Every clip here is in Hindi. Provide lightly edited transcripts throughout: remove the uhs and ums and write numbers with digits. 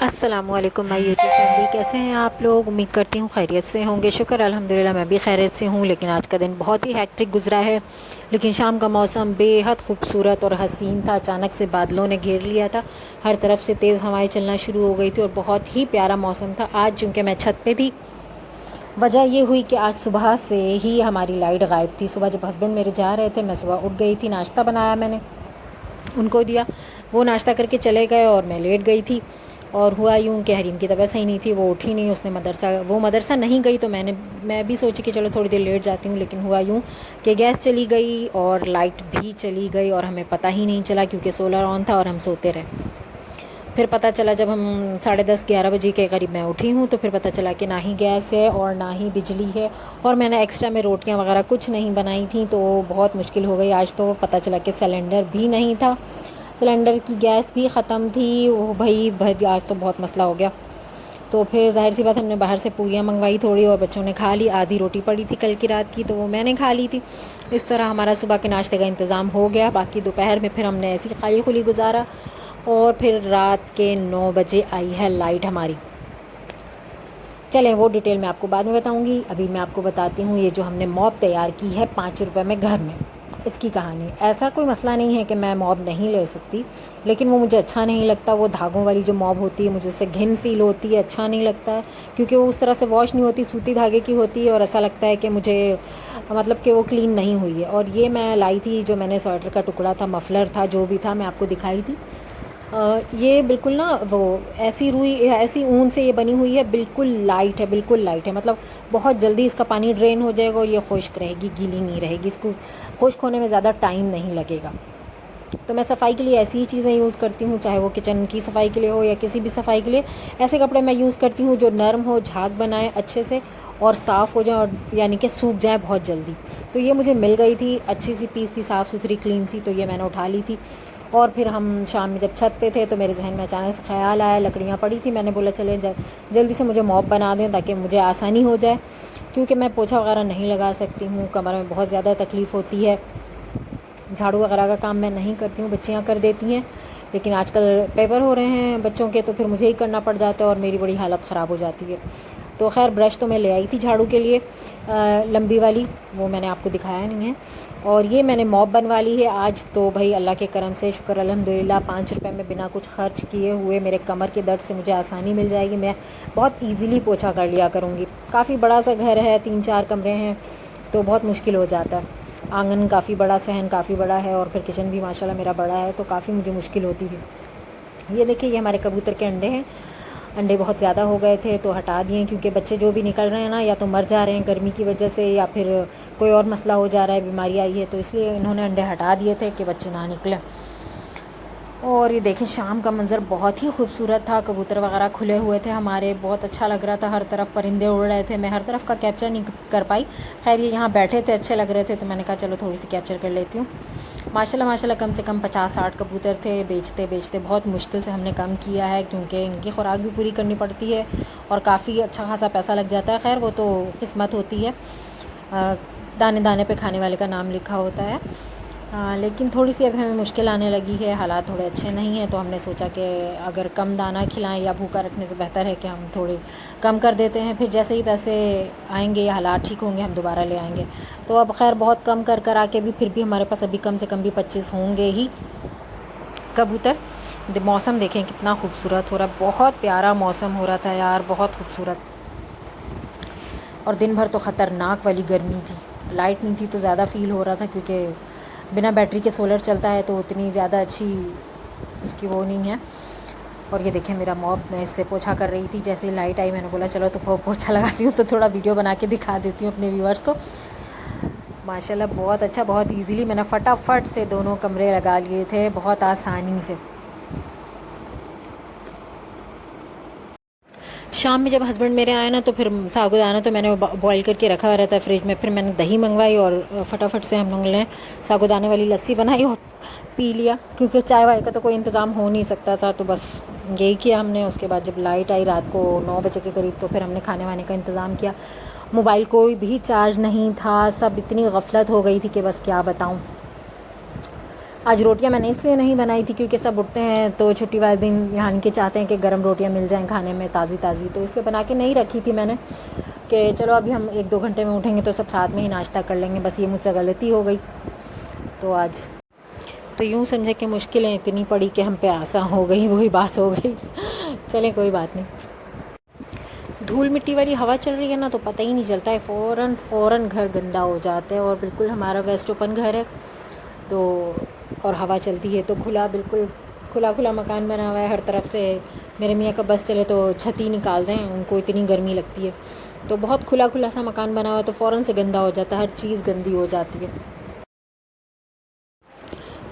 अस्सलामुअलैकुम माय यूट्यूब फैमिली, कैसे हैं आप लोग। उम्मीद करती हूँ खैरियत से होंगे। शुक्र अल्हम्दुलिल्लाह मैं भी खैरियत से हूँ। लेकिन आज का दिन बहुत ही हैक्टिक गुजरा है। लेकिन शाम का मौसम बेहद खूबसूरत और हसीन था। अचानक से बादलों ने घेर लिया था, हर तरफ से तेज़ हवाएं चलना शुरू हो गई थी और बहुत ही प्यारा मौसम था। आज चूँकि मैं छत पे थी, वजह ये हुई कि आज सुबह से ही हमारी लाइट गायब थी। सुबह जब हस्बैंड मेरे जा रहे थे, मैं सुबह उठ गई थी, नाश्ता बनाया मैंने, उनको दिया, वो नाश्ता करके चले गए और मैं लेट गई थी। और हुआ यूँ कि हरीम की तबीयत सही नहीं थी, वो उठी नहीं, उसने मदरसा नहीं गई, तो मैं भी सोची कि चलो थोड़ी देर लेट जाती हूँ। लेकिन हुआ यूँ कि गैस चली गई और लाइट भी चली गई और हमें पता ही नहीं चला, क्योंकि सोलर ऑन था और हम सोते रहे। फिर पता चला जब हम 10:30-11 बजे के करीब मैं उठी हूँ, तो फिर पता चला कि ना ही गैस है और ना ही बिजली है। और मैंने एक्स्ट्रा में रोटियां वगैरह कुछ नहीं बनाई थी, तो बहुत मुश्किल हो गई। आज तो पता चला कि सिलेंडर भी नहीं था, सिलेंडर की गैस भी ख़त्म थी। वो भाई आज तो बहुत मसला हो गया। तो फिर ज़ाहिर सी बात, हमने बाहर से पूरियाँ मंगवाई थोड़ी, और बच्चों ने खा ली। आधी रोटी पड़ी थी कल की रात की, तो वो मैंने खा ली थी। इस तरह हमारा सुबह के नाश्ते का इंतज़ाम हो गया। बाकी दोपहर में फिर हमने ऐसी खाली खुली गुजारा। और फिर रात के 9 बजे आई है लाइट हमारी। चलें, वो डिटेल मैं आपको बाद में बताऊंगी। अभी मैं आपको बताती हूँ ये जो हमने मॉब तैयार की है 5 रुपए में घर में, इसकी कहानी। ऐसा कोई मसला नहीं है कि मैं मॉब नहीं ले सकती, लेकिन वो मुझे अच्छा नहीं लगता। वो धागों वाली जो मॉब होती है, मुझे उससे घिन फील होती है, अच्छा नहीं लगता है, क्योंकि वो उस तरह से वॉश नहीं होती, सूती धागे की होती है, और ऐसा लगता है कि मुझे मतलब कि वो क्लीन नहीं हुई है। और ये मैं लाई थी, जो मैंने स्वेटर का टुकड़ा था, मफलर था, जो भी था, मैं आपको दिखाई थी। ये बिल्कुल ना वो ऐसी ऊन से ये बनी हुई है, बिल्कुल लाइट है, बिल्कुल लाइट है। मतलब बहुत जल्दी इसका पानी ड्रेन हो जाएगा और ये खुश्क रहेगी, गीली नहीं रहेगी। इसको खुश्क होने में ज़्यादा टाइम नहीं लगेगा। तो मैं सफ़ाई के लिए ऐसी ही चीज़ें यूज़ करती हूँ, चाहे वो किचन की सफ़ाई के लिए हो या किसी भी सफ़ाई के लिए। ऐसे कपड़े मैं यूज़ करती हूँ जो नरम हो, झाग बनाए अच्छे से और साफ़ हो जाए, और यानी कि सूख जाए बहुत जल्दी। तो ये मुझे मिल गई थी, अच्छी सी पीस थी, साफ़ सुथरी क्लीन सी, तो ये मैंने उठा ली थी। और फिर हम शाम में जब छत पे थे, तो मेरे जहन में अचानक से ख्याल आया, लकड़ियाँ पड़ी थी, मैंने बोला चले जल्दी से मुझे मॉप बना दें ताकि मुझे आसानी हो जाए, क्योंकि मैं पोछा वगैरह नहीं लगा सकती हूँ, कमर में बहुत ज़्यादा तकलीफ़ होती है। झाड़ू वगैरह का काम मैं नहीं करती हूँ, बच्चियाँ कर देती हैं। लेकिन आजकल पेपर हो रहे हैं बच्चों के, तो फिर मुझे ही करना पड़ जाता है और मेरी बड़ी हालत ख़राब हो जाती है। तो खैर, ब्रश तो मैं ले आई थी झाड़ू के लिए, लंबी वाली, वो मैंने आपको दिखाया नहीं है। और ये मैंने मॉप बनवा ली है आज। तो भाई अल्लाह के करम से, शुक्र अल्हम्दुलिल्लाह, 5 रुपए में बिना कुछ खर्च किए हुए मेरे कमर के दर्द से मुझे आसानी मिल जाएगी। मैं बहुत ईज़िली पोछा कर लिया करूँगी। काफ़ी बड़ा सा घर है, 3-4 कमरे हैं, तो बहुत मुश्किल हो जाता है। आंगन काफ़ी बड़ा, सहन काफ़ी बड़ा है, और फिर किचन भी माशाल्लाह मेरा बड़ा है, तो काफ़ी मुझे मुश्किल होती थी। ये देखिए, ये हमारे कबूतर के अंडे हैं। अंडे बहुत ज़्यादा हो गए थे तो हटा दिए, क्योंकि बच्चे जो भी निकल रहे हैं ना, या तो मर जा रहे हैं गर्मी की वजह से, या फिर कोई और मसला हो जा रहा है, बीमारी आई है, तो इसलिए इन्होंने अंडे हटा दिए थे कि बच्चे ना निकलें। और ये देखें, शाम का मंज़र बहुत ही खूबसूरत था। कबूतर वगैरह खुले हुए थे हमारे, बहुत अच्छा लग रहा था, हर तरफ परिंदे उड़ रहे थे। मैं हर तरफ का कैप्चर नहीं कर पाई। खैर, ये यहाँ बैठे थे, अच्छे लग रहे थे, तो मैंने कहा चलो थोड़ी सी कैप्चर कर लेती हूँ। माशाल्लाह माशाल्लाह, कम से कम 50-60 कबूतर थे। बेचते बेचते बहुत मुश्किल से हमने कम किया है, क्योंकि इनकी खुराक भी पूरी करनी पड़ती है और काफ़ी अच्छा खासा पैसा लग जाता है। खैर, वो तो किस्मत होती है, दाने दाने पे खाने वाले का नाम लिखा होता है। लेकिन थोड़ी सी अब हमें मुश्किल आने लगी है, हालात थोड़े अच्छे नहीं हैं, तो हमने सोचा कि अगर कम दाना खिलाएं या भूखा रखने से बेहतर है कि हम थोड़े कम कर देते हैं। फिर जैसे ही पैसे आएंगे या हालात ठीक होंगे, हम दोबारा ले आएंगे। तो अब खैर, बहुत कम कर कर आके भी फिर भी हमारे पास अभी कम से कम भी 25 होंगे ही कबूतर। मौसम देखें कितना खूबसूरत हो रहा है, बहुत प्यारा मौसम हो रहा था यार, बहुत खूबसूरत। और दिन भर तो ख़तरनाक वाली गर्मी थी, लाइट नहीं थी तो ज़्यादा फ़ील हो रहा था, क्योंकि बिना बैटरी के सोलर चलता है तो उतनी ज़्यादा अच्छी इसकी वो नहीं है। और ये देखें, मेरा मॉब, मैं इससे पोछा कर रही थी, जैसे ही लाइट आई मैंने बोला चलो तो पोछा लगाती हूँ, तो थोड़ा वीडियो बना के दिखा देती हूँ अपने व्यूअर्स को। माशाल्लाह बहुत अच्छा, बहुत इजीली मैंने फटाफट से दोनों कमरे लगा लिए थे, बहुत आसानी से। शाम में जब हस्बैंड मेरे आए ना, तो फिर सागुदाना तो मैंने बॉईल करके रखा रहता है फ्रिज में। फिर मैंने दही मंगवाई और फटाफट से हम लोगों ने सागुदाने वाली लस्सी बनाई और पी लिया, क्योंकि चाय वाय का तो कोई इंतज़ाम हो नहीं सकता था, तो बस यही किया हमने। उसके बाद जब लाइट आई रात को 9 बजे के करीब, तो फिर हमने खाने वाने का इंतज़ाम किया। मोबाइल कोई भी चार्ज नहीं था, सब इतनी गफलत हो गई थी कि बस क्या बताऊँ। आज रोटियां मैंने इसलिए नहीं बनाई थी क्योंकि सब उठते हैं तो छुट्टी वाले दिन यहाँ के चाहते हैं कि गर्म रोटियां मिल जाएं खाने में ताज़ी ताज़ी, तो इसलिए बना के नहीं रखी थी मैंने कि चलो अभी हम 1-2 घंटे में उठेंगे तो सब साथ में ही नाश्ता कर लेंगे। बस ये मुझसे गलती हो गई। तो आज तो यूँ समझे कि मुश्किलें इतनी पड़ी कि हम पे आसान हो गई, वही बात हो गई। चलें कोई बात नहीं। धूल मिट्टी वाली हवा चल रही है ना तो पता ही नहीं चलता है, फ़ौरन घर गंदा हो जाता है। और बिल्कुल हमारा वेस्ट ओपन घर है तो और हवा चलती है तो बिल्कुल खुला मकान बना हुआ है हर तरफ से। मेरे मियाँ का बस चले तो छत ही निकाल दें, उनको इतनी गर्मी लगती है। तो बहुत खुला सा मकान बना हुआ है तो फ़ौरन से गंदा हो जाता है, हर चीज़ गंदी हो जाती है।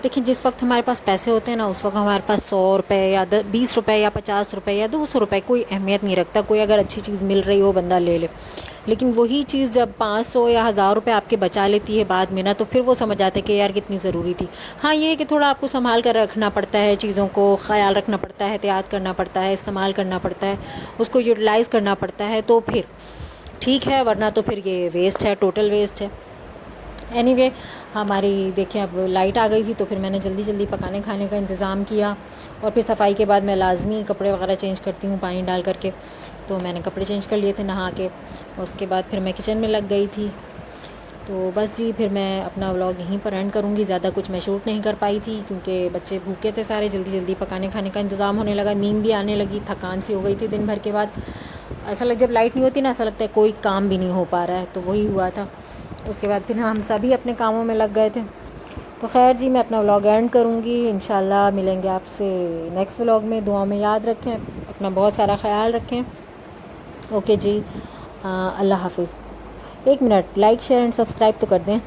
देखिए जिस वक्त हमारे पास पैसे होते हैं ना उस वक्त हमारे पास 100 रुपये या 20 रुपये या 50 रुपये या 200 रुपये कोई अहमियत नहीं रखता। कोई अगर अच्छी चीज़ मिल रही हो बंदा ले ले, लेकिन वही चीज़ जब 500 या 1000 रुपये आपके बचा लेती है बाद में ना, तो फिर वो समझ आते हैं कि यार कितनी ज़रूरी थी। हाँ ये है कि थोड़ा आपको संभाल कर रखना पड़ता है, चीज़ों को ख्याल रखना पड़ता है, एहतियात करना पड़ता है, इस्तेमाल करना पड़ता है, उसको यूटिलाइज़ करना पड़ता है तो फिर ठीक है, वरना तो फिर ये वेस्ट है, टोटल वेस्ट है। एनीवे हमारी देखिए अब लाइट आ गई थी तो फिर मैंने जल्दी पकाने खाने का इंतज़ाम किया। और फिर सफाई के बाद मैं लाजमी कपड़े वगैरह चेंज करती हूँ पानी डाल करके, तो मैंने कपड़े चेंज कर लिए थे नहा के। उसके बाद फिर मैं किचन में लग गई थी। तो बस जी फिर मैं अपना व्लॉग यहीं पर एंड करूँगी। ज़्यादा कुछ मैं शूट नहीं कर पाई थी क्योंकि बच्चे भूखे थे सारे। जल्दी पकाने खाने का इंतज़ाम होने लगा, नींद भी आने लगी, थकान सी हो गई थी दिन भर के बाद। ऐसा लग जब लाइट नहीं होती ना ऐसा लगता है कोई काम भी नहीं हो पा रहा है, तो वही हुआ था। उसके बाद फिर हम सभी अपने कामों में लग गए थे। तो खैर जी मैं अपना व्लॉग एंड करूँगी। इंशाल्लाह मिलेंगे आपसे नेक्स्ट व्लॉग में। दुआ में याद रखें, अपना बहुत सारा ख्याल रखें। ओके जी, अल्लाह हाफिज़। 1 minute, like share and subscribe तो कर दें।